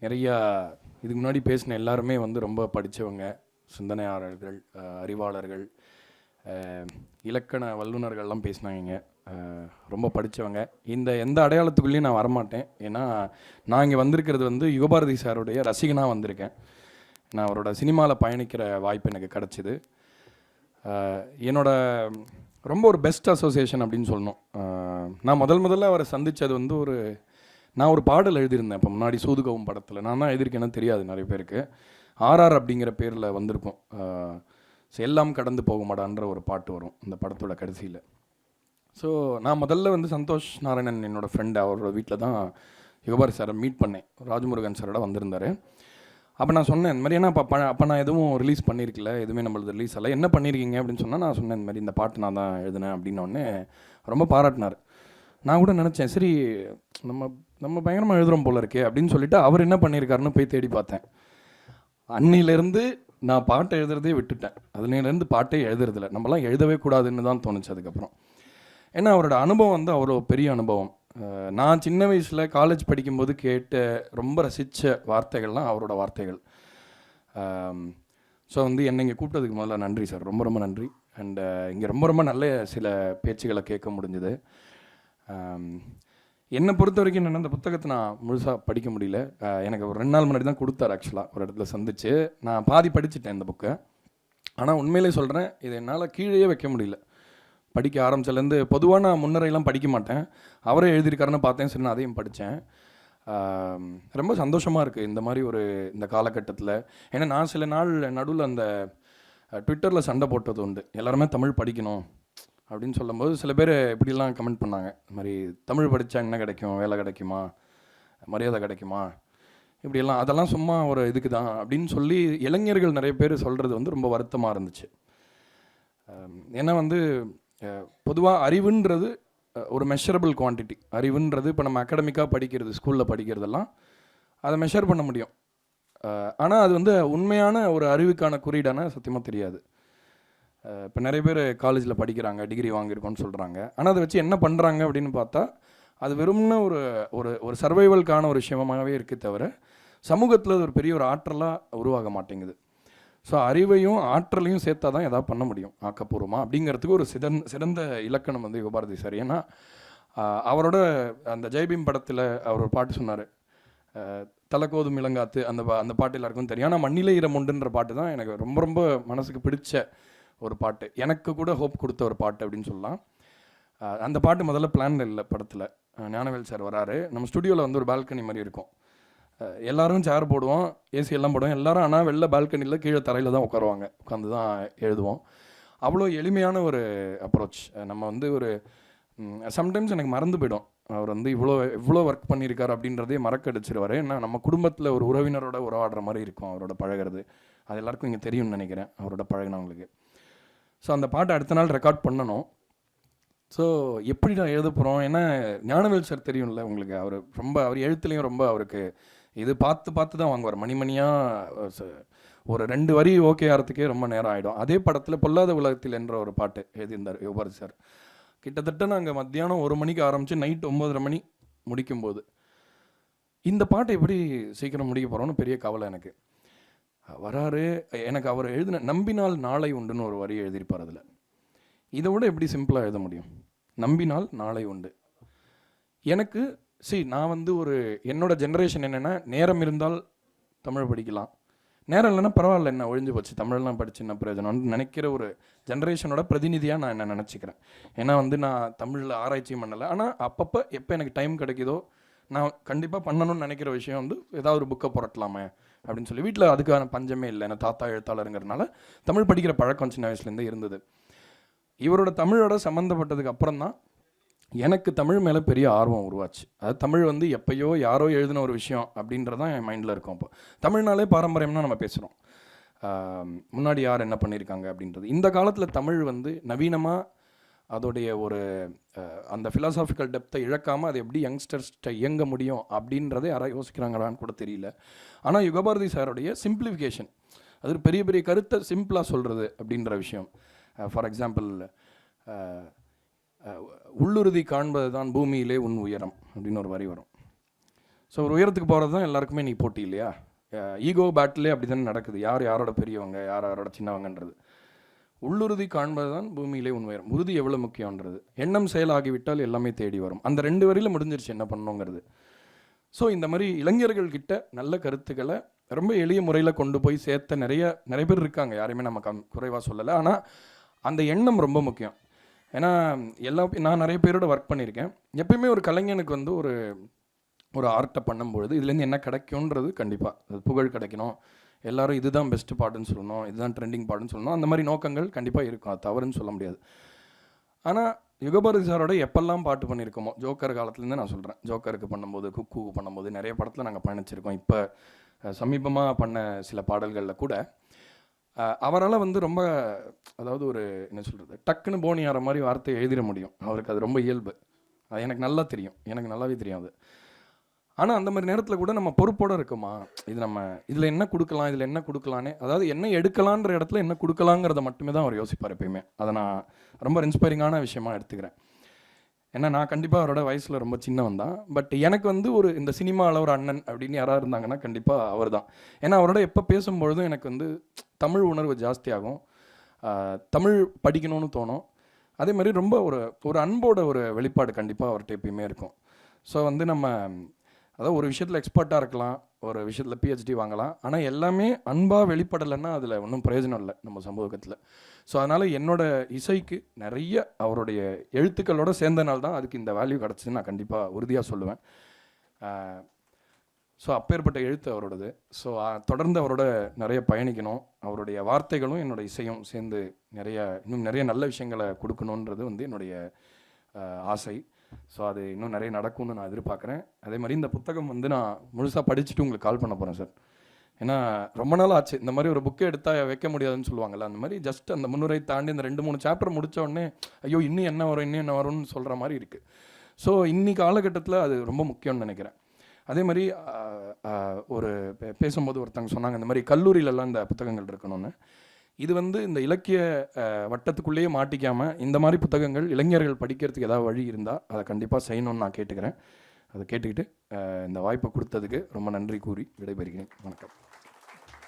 நிறையா இதுக்கு முன்னாடி பேசின எல்லாருமே வந்து ரொம்ப படித்தவங்க, சிந்தனையாளர்கள், அறிவாளர்கள், இலக்கண வல்லுநர்கள்லாம் பேசினாங்க. ரொம்ப படித்தவங்க. எந்த அடையாளத்துக்குள்ளேயும் நான் வரமாட்டேன். ஏன்னா நான் இங்கே வந்திருக்கிறது வந்து யுகபாரதி சாருடைய ரசிகனாக வந்திருக்கேன். நான் அவரோட சினிமாவில் பயணிக்கிற வாய்ப்பு எனக்கு கிடச்சிது. என்னோட ரொம்ப ஒரு பெஸ்ட் அசோசியேஷன் அப்படின்னு சொல்லணும். நான் முதல்ல அவரை சந்தித்தது வந்து நான் ஒரு பாடல் எழுதியிருந்தேன். இப்போ முன்னாடி சூதுகவும் படத்தில் நான் தான் எழுதியிருக்கேன்னு தெரியாது நிறைய பேருக்கு. ஆர்ஆர் அப்படிங்கிற பேரில் வந்திருக்கும். எல்லாம் கடந்து போகுமாடான்ற ஒரு பாட்டு வரும் இந்த படத்தோட கடைசியில். ஸோ நான் முதல்ல வந்து சந்தோஷ் நாராயணன் என்னோடய ஃப்ரெண்டு, அவரோட வீட்டில் தான் யுகபாரதி சாரை மீட் பண்ணேன். ராஜமுருகன் சாரோட வந்திருந்தார். அப்போ நான் சொன்னேன் இந்த மாதிரி, ஏன்னா அப்போ நான் எதுவும் ரிலீஸ் பண்ணியிருக்கல, எதுவுமே நம்மளது ரிலீஸ் ஆகலை, என்ன பண்ணியிருக்கீங்க அப்படின்னு சொன்னால் நான் சொன்னேன் இந்த மாதிரி இந்த பாட்டு நான் தான் எழுதினேன் அப்படின்னோடனே ரொம்ப பாராட்டினார். நான் கூட நினச்சேன் சரி நம்ம பயங்கரமாக எழுதுகிறோம் போல இருக்கே அப்படின்னு சொல்லிட்டு அவர் என்ன பண்ணியிருக்காருன்னு போய் தேடி பார்த்தேன். அன்னிலேருந்து நான் பாட்டை எழுதுறதே விட்டுட்டேன். அதுலேருந்து பாட்டே எழுதுறதில்ல. நம்மளாம் எழுதவே கூடாதுன்னு தான் தோணுச்சு அதுக்கப்புறம். ஏன்னா அவரோட அனுபவம் வந்து அவ்வளோ பெரிய அனுபவம். நான் சின்ன வயசில் காலேஜ் படிக்கும்போது கேட்ட ரொம்ப ரசித்த வார்த்தைகள்லாம் அவரோட வார்த்தைகள். ஸோ வந்து என்னை இங்கே கூப்பிட்டதுக்கு முதல்ல நன்றி சார், ரொம்ப ரொம்ப நன்றி. அண்ட் இங்கே ரொம்ப நல்ல சில பேச்சுகளை கேட்க முடிஞ்சுது. என்னை பொறுத்த வரைக்கும் என்னென்னா, இந்த புத்தகத்தை நான் முழுசாக படிக்க முடியல. எனக்கு ஒரு 2 நாள் முன்னாடி தான் கொடுத்தாரு ஆக்சுவலாக, ஒரு இடத்துல சந்திச்சு. நான் பாதி படிச்சுட்டேன் இந்த புக்கை. ஆனால் உண்மையிலே சொல்கிறேன், இதை என்னால் கீழே வைக்க முடியல. படிக்க ஆரம்பிச்சதுலேருந்து பொதுவாக நான் முன்னரையெல்லாம் படிக்க மாட்டேன். அவரே எழுதியிருக்காருன்னு பார்த்தேன், சரி நான் அதையும் படித்தேன். ரொம்ப சந்தோஷமாக இருக்குது இந்த மாதிரி இந்த காலகட்டத்தில். ஏன்னா நான் சில நாள் நடுவில் அந்த ட்விட்டரில் சண்டை போட்டது உண்டு. எல்லாருமே தமிழ் படிக்கணும் அப்படின்னு சொல்லும்போது சில பேர் இப்படிலாம் கமெண்ட் பண்ணாங்க. இந்த மாதிரி தமிழ் படித்தா என்ன கிடைக்கும், வேலை கிடைக்குமா, மரியாதை கிடைக்குமா, இப்படியெல்லாம் அதெல்லாம் சும்மா ஒரு இதுக்கு தான் அப்படின்னு சொல்லி இளைஞர்கள் நிறைய பேர் சொல்கிறது வந்து ரொம்ப வருத்தமாக இருந்துச்சு. ஏன்னா வந்து பொதுவாக அறிவுன்றது ஒரு மெஷரபிள் குவான்டிட்டி. அறிவுன்றது இப்போ நம்ம அகாடமிக்காக படிக்கிறது, ஸ்கூலில் படிக்கிறதெல்லாம் அதை மெஷர் பண்ண முடியும். ஆனால் அது வந்து உண்மையான ஒரு அறிவுக்கான குறியீடான சத்தியமாக தெரியாது. இப்போ நிறைய பேர் காலேஜில் படிக்கிறாங்க, டிகிரி வாங்கியிருக்கோன்னு சொல்கிறாங்க. ஆனால் அதை வச்சு என்ன பண்ணுறாங்க அப்படின்னு பார்த்தா அது வெறும்னு ஒரு சர்வைவல்கான ஒரு விஷயமாகவே இருக்குது தவிர சமூகத்தில் அது ஒரு பெரிய ஒரு ஆற்றலாக உருவாக மாட்டேங்குது. ஸோ அறிவையும் ஆற்றலையும் சேர்த்தா தான் எதாவது பண்ண முடியும் ஆக்கப்பூர்வமாக. அப்படிங்கிறதுக்கு ஒரு சிறந்த இலக்கணம் வந்து யுகபாரதி சார். ஏன்னா அவரோட அந்த ஜெய்பீம் படத்தில் அவர் ஒரு பாட்டு சொன்னார், தலைக்கோதும் இளங்காத்து. அந்த பாட்டு எல்லாருக்கும் தெரியும். ஆனால் மண்ணிலே ஈரமுண்டுன்ற பாட்டு தான் எனக்கு ரொம்ப ரொம்ப மனசுக்கு பிடிச்ச ஒரு பாட்டு. எனக்கு கூட ஹோப் கொடுத்த ஒரு பாட்டு அப்படின்னு சொல்லலாம். அந்த பாட்டு முதல்ல பிளான் இல்லை படத்தில். ஞானவேல் சார் வராரு, நம்ம ஸ்டுடியோவில் வந்து ஒரு பால்கனி மாதிரி இருக்கும். எல்லோரும் சேர் போடுவோம், ஏசி எல்லாம் போடுவோம். எல்லோரும் ஆனால் வெளில பால்கனியில் கீழே தரையில் தான் உட்காருவாங்க, உட்காந்து தான் எழுதுவோம். அவ்வளோ எளிமையான ஒரு அப்ரோச். நம்ம வந்து சம்டைம்ஸ் எனக்கு மறந்து போயிடும் அவர் வந்து இவ்வளோ ஒர்க் பண்ணியிருக்காரு அப்படின்றதே மறக்கடிச்சிருவார். ஏன்னா நம்ம குடும்பத்தில் ஒரு உறவினரோட உறவாடுற மாதிரி இருக்கும் அவரோட பழகிறது. அது எல்லாருக்கும் இங்கே தெரியும்னு நினைக்கிறேன் அவரோட பழகினவங்களுக்கு. ஸோ அந்த பாட்டை அடுத்த நாள் ரெக்கார்ட் பண்ணணும். ஸோ எப்படி நான் எழுத போகிறோம், ஏன்னா ஞானவேல் சார் தெரியும்ல உங்களுக்கு, அவர் எழுத்துலேயும் ரொம்ப அவருக்கு இது பார்த்து தான் வாங்குவார். மணிமணியாக ஒரு 2 வரி ஓகே ஆகிறதுக்கே ரொம்ப நேரம் ஆகிடும். அதே படத்தில் பொல்லாத உலகத்தில் என்ற ஒரு பாட்டு எழுதியிருந்தார் யுகபாரதி சார். கிட்டத்தட்ட நாங்கள் மத்தியானம் 1 மணிக்கு ஆரம்பித்து நைட் 9:30 மணி முடிக்கும்போது இந்த பாட்டை எப்படி சீக்கிரம் முடிக்க போகிறோன்னு பெரிய கவலை எனக்கு. வராரு, எனக்கு அவர் எழுதின நம்பினால் நாளை உண்டுன்னு ஒரு வரி எழுதியிருப்பார். அதில் இதை விட எப்படி சிம்பிளாக எழுத முடியும்? நம்பினால் நாளை உண்டு. எனக்கு நான் வந்து என்னோட ஜென்ரேஷன் என்னென்னா, நேரம் இருந்தால் தமிழ் படிக்கலாம், நேரம் இல்லைன்னா பரவாயில்ல, என்ன ஒழிஞ்சு போச்சு, தமிழ்லாம் படிச்சு என்ன பிரயோஜனம்னு நினைக்கிற ஒரு ஜென்ரேஷனோட பிரதிநிதியாக நான் என்ன நினச்சிக்கிறேன். ஏன்னா வந்து நான் தமிழில் ஆராய்ச்சியும் பண்ணலை. ஆனால் அப்பப்போ எப்போ எனக்கு டைம் கிடைக்குதோ நான் கண்டிப்பாக பண்ணணும்னு நினைக்கிற விஷயம் வந்து ஏதாவது ஒரு புக்கை புரட்டலாமே அப்படின்னு சொல்லி. வீட்டில் அதுக்கான பஞ்சமே இல்லை. ஏன்னா தாத்தா எழுத்தாளருங்கிறதுனால தமிழ் படிக்கிற பழக்கம் சின்ன வயசுலேருந்தே இருந்தது. இவரோட தமிழோட சம்மந்தப்பட்டதுக்கு அப்புறம் தான் எனக்கு தமிழ் மேலே பெரிய ஆர்வம் உருவாச்சு. அது தமிழ் வந்து எப்பயோ யாரோ எழுதின ஒரு விஷயம் அப்படின்றதான் என் மைண்டில் இருக்கும். அப்போ தமிழ்னாலே பாரம்பரியம்னா நம்ம பேசுகிறோம், முன்னாடி யார் என்ன பண்ணியிருக்காங்க அப்படின்றது. இந்த காலத்தில் தமிழ் வந்து நவீனமாக அதோடைய அந்த ஃபிலாசாபிக்கல் டெப்த்தை இழக்காமல் அது எப்படி யங்ஸ்டர்ஸ்ட்டை இயங்க முடியும் அப்படின்றதே யாராவது யோசிக்கிறாங்களான்னு கூட தெரியல. ஆனால் யுகபாரதி சாருடைய சிம்பிளிஃபிகேஷன், அது பெரிய பெரிய கருத்தை சிம்பிளாக சொல்கிறது அப்படின்ற விஷயம். ஃபார் எக்ஸாம்பிள், உள்ளுறுதி காண்பது தான் பூமியிலே உன் உயரம் அப்படின்னு ஒரு வரி வரும். ஸோ ஒரு உயரத்துக்கு போகிறது தான் எல்லாருக்குமே நீ போட்டி இல்லையா? ஈகோ பேட்டிலே அப்படி தானே நடக்குது. யார் யாரோட பெரியவங்க, யார் யாரோட சின்னவங்கன்றது. உள்ளுறுதி காண்பது தான் பூமியிலே உண்மையரும். உறுதி எவ்வளோ முக்கியன்றது. எண்ணம் செயலாகிவிட்டால் எல்லாமே தேடி வரும். அந்த 2 வரியில் முடிஞ்சிருச்சு என்ன பண்ணணுங்கிறது. ஸோ இந்த மாதிரி இளைஞர்கள் கிட்ட நல்ல கருத்துக்களை ரொம்ப எளிய முறையில் கொண்டு போய் சேர்த்த நிறைய பேர் இருக்காங்க. யாரையுமே நம்ம குறைவாக சொல்லலை. ஆனால் அந்த எண்ணம் ரொம்ப முக்கியம். ஏன்னா நான் நிறைய பேரோட ஒர்க் பண்ணியிருக்கேன். எப்பயுமே ஒரு கலைஞனுக்கு வந்து ஒரு ஆர்ட்டை பண்ணும்பொழுது இதுலேருந்து என்ன கிடைக்கும்ன்றது கண்டிப்பாக அது புகழ் கிடைக்கணும், எல்லோரும் இதுதான் பெஸ்ட்டு பாட்டுன்னு சொல்லணும், இதுதான் ட்ரெண்டிங் பாட்டுன்னு சொல்லணும், அந்த மாதிரி நோக்கங்கள் கண்டிப்பாக இருக்கும். அது தவறுன்னு சொல்ல முடியாது. ஆனால் யுகபாரதி சாரோட எப்பெல்லாம் பாட்டு பண்ணியிருக்கோமோ, ஜோக்கர் காலத்துலேருந்து நான் சொல்கிறேன், ஜோக்கருக்கு பண்ணும்போது, குக்குவுக்கு பண்ணும்போது நிறைய படத்தில் நாங்கள் பயணிச்சிருக்கோம். இப்போ சமீபமாக பண்ண சில பாடல்களில் கூட அவரால் வந்து ரொம்ப, அதாவது ஒரு என்ன சொல்கிறது, டக்குன்னு போனி ஆகிற மாதிரி வார்த்தையை எழுதிட முடியும். அவருக்கு அது ரொம்ப இயல்பு. அது எனக்கு நல்லா தெரியும், எனக்கு நல்லாவே தெரியும் அது. ஆனால் அந்த மாதிரி நேரத்தில் கூட நம்ம பொறுப்போடு இருக்குமா, இது நம்ம இதில் என்ன கொடுக்கலாம், இதில் என்ன கொடுக்கலான்னு, அதாவது என்ன எடுக்கலான்ற இடத்துல என்ன கொடுக்கலாங்கிறத மட்டுமே தான் அவர் யோசிப்பார் எப்பயுமே. அதை நான் ரொம்ப இன்ஸ்பைரிங்கான விஷயமா எடுத்துக்கிறேன். ஏன்னா நான் கண்டிப்பாக அவரோட வயசில் ரொம்ப சின்னவன் தான். பட் எனக்கு வந்து இந்த சினிமாவில் ஒரு அண்ணன் அப்படின்னு யாராவது இருந்தாங்கன்னா கண்டிப்பாக அவர் தான். ஏன்னா அவரோட எப்போ பேசும்பொழுதும் எனக்கு வந்து தமிழ் உணர்வு ஜாஸ்தியாகும், தமிழ் படிக்கணும்னு தோணும். அதே மாதிரி ரொம்ப ஒரு அன்போட ஒரு வெளிப்பாடு கண்டிப்பாக அவர்கிட்ட எப்பயுமே இருக்கும். ஸோ வந்து நம்ம அதாவது ஒரு விஷயத்தில் எக்ஸ்பர்ட்டாக இருக்கலாம், ஒரு விஷயத்தில் பிஹெச்டி வாங்கலாம், ஆனால் எல்லாமே அன்பாக வெளிப்படலைன்னா அதில் ஒன்றும் பிரயோஜனம் இல்லை நம்ம சமூகத்தில். ஸோ அதனால் என்னோடய இசைக்கு நிறைய அவருடைய எழுத்துக்களோடு சேர்ந்தனால தான் அதுக்கு இந்த வேல்யூ கிடச்சின்னு நான் கண்டிப்பாக உறுதியாக சொல்லுவேன். ஸோ அப்பேற்பட்ட எழுத்து அவரோடது. ஸோ தொடர்ந்து அவரோட நிறைய பயணிக்கணும். அவருடைய வார்த்தைகளும் என்னோடய இசையும் சேர்ந்து இன்னும் நிறைய நல்ல விஷயங்களை கொடுக்கணுன்றது வந்து என்னுடைய ஆசை. ஸோ அது இன்னும் நிறைய நடக்கும்னு நான் எதிர்பார்க்குறேன். அதே மாதிரி இந்த புத்தகம் வந்து நான் முழுசாக படிச்சுட்டு உங்களுக்கு கால் பண்ண போகிறேன் சார். ஏன்னா ரொம்ப நாள் ஆச்சு. இந்த மாதிரி ஒரு புக்கை எடுத்தால் வைக்க முடியாதுன்னு சொல்லுவாங்கள்ல, அந்த மாதிரி ஜஸ்ட் அந்த முன்னுரை தாண்டி இந்த 2-3 சாப்டர் முடித்த உடனே ஐயோ இன்னும் என்ன வரும்னு சொல்கிற மாதிரி இருக்குது. ஸோ இன்னி காலகட்டத்தில் அது ரொம்ப முக்கியம்னு நினைக்கிறேன். அதே மாதிரி பேசும்போது ஒருத்தவங்க சொன்னாங்க இந்த மாதிரி கல்லூரியிலலாம் இந்த புத்தகங்கள் இருக்கணும்னு. இது வந்து இந்த இலக்கிய வட்டத்துக்குள்ளேயே மாட்டிக்காமல் இந்த மாதிரி புத்தகங்கள் இளைஞர்கள் படிக்கிறதுக்கு ஏதாவது வழி இருந்தால் அதை கண்டிப்பாக செய்யணும்னு நான் கேட்டுக்கிறேன். அதை கேட்டுக்கிட்டு இந்த வாய்ப்பை கொடுத்ததுக்கு ரொம்ப நன்றி கூறி விடைபெறுகிறேன். வணக்கம்.